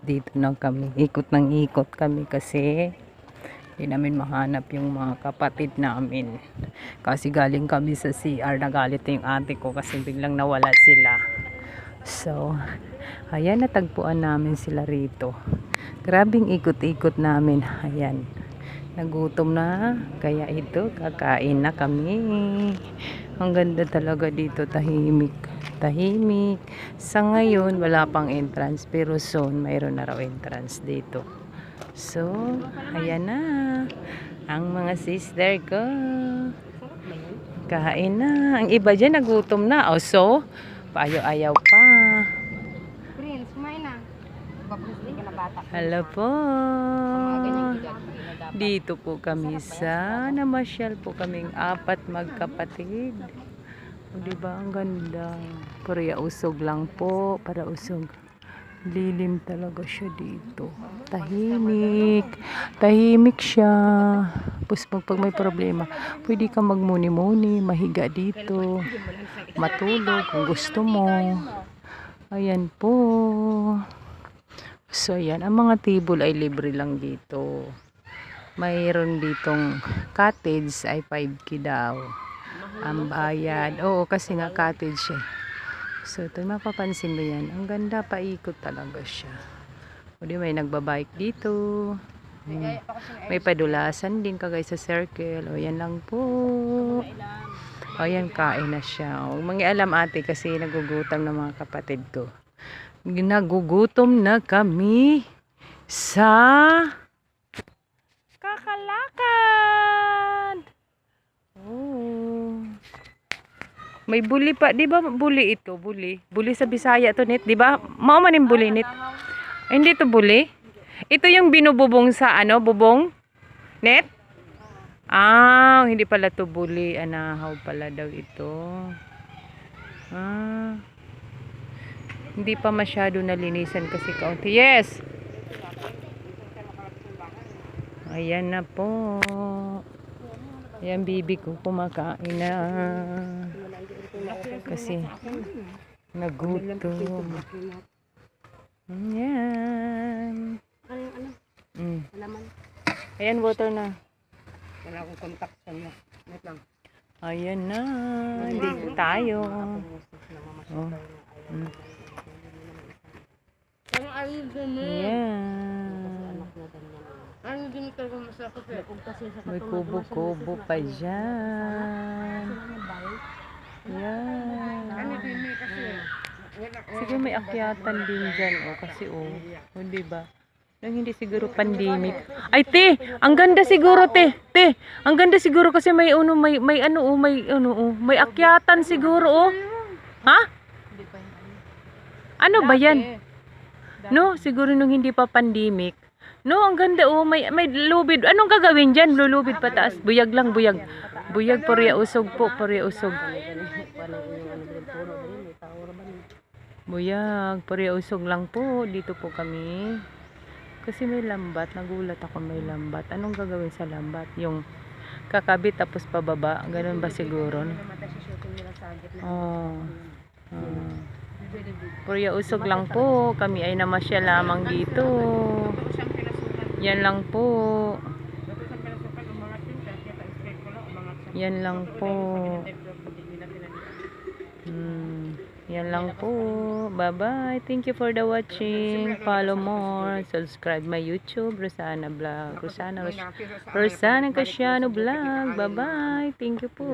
dito na kami. Ikot ng ikot kami kasi hindi namin mahanap yung mga kapatid namin. Kasi galing kami sa CR, nagalit yung ate ko kasi biglang nawala sila. So, ayan, natagpuan namin sila rito. Grabing ikot-ikot namin. Ayan. Nagutom na. Kaya ito, kakain na kami. Ang ganda talaga dito, tahimik. Tahimik. Sa ngayon, wala pang entrance. Pero soon, mayroon na raw entrance dito. So, ayan na. Ang mga sister ko. Kain na. Ang iba dyan, nagutom na. O, so, paayaw-ayaw pa. Prince, kumain na. Hello po. Dito po kami sa namasyal po kaming apat magkapatid. O, diba? Ang ganda. Pura usog lang po. Para usog. Lilim talaga siya dito. Tahimik. Tahimik siya. Tapos pag may problema, pwede ka magmuni-muni, mahiga dito, matulog kung gusto mo. Ayan po. So, ayan. Ang mga table ay libre lang dito. Mayroon ditong cottage ay 5K daw. Ang bayad. Oo, kasi nga cottage eh. So, ito mapapansin mo yan. Ang ganda, paikot talaga siya. O di may nagbabike dito. May padulasan din kagay sa circle. O yan lang po. O yan, kain na siya. O mangialam ate kasi nagugutom ng mga kapatid ko. Nagugutom na kami sa Kakalakad. Oh. May buli pa, 'di ba? Buli ito, buli. Buli sa Bisaya to, net, 'di ba? Mao man yung buli, net. Ay, hindi to buli. Ito yung binububong sa ano, bubong? Net? Ah, hindi pala to buli. Anahaw pala daw ito. Ah. Hindi pa masyado nalinisan kasi kaunti. Yes. Ayan na po. Ayan, bibi ko kumakain na. Kasi nagutom. Ayan. Ayan, water na. Wala akong contact sa inyo. Net lang. Ayan na. Dito tayo. Oh. Ayan. Ano din talaga masakot eh. May kubo-kubo pa dyan. Ayan. Ano din eh kasi. Siguro may akyatan din dyan. O, kasi o, diba? Nang hindi siguro pandemic. Ay, te! Ang ganda siguro, te! Te! Ang ganda siguro kasi may may akyatan siguro, oh. Ha? Ano ba yan? No, siguro nung hindi pa pandemic. No, ang ganda, oh. May lubid. Anong gagawin dyan? Lulubid pataas. Buyag lang, buyag. Buyag, purya usog po, purya usog. Buyag, purya usog lang po. Dito po kami. Kasi may lambat. Nagulat ako may lambat. Anong gagawin sa lambat? Yung kakabit tapos pababa. Ganun ba siguro? Oh. Purya usog lang po. Kami ay namasya lamang dito. Yan lang po. Yan lang po. Yan lang po. Bye-bye. Thank you for the watching. Follow more. Subscribe my YouTube. Rosana Vlog. Rosana Casiano Vlog. Bye-bye. Thank you po.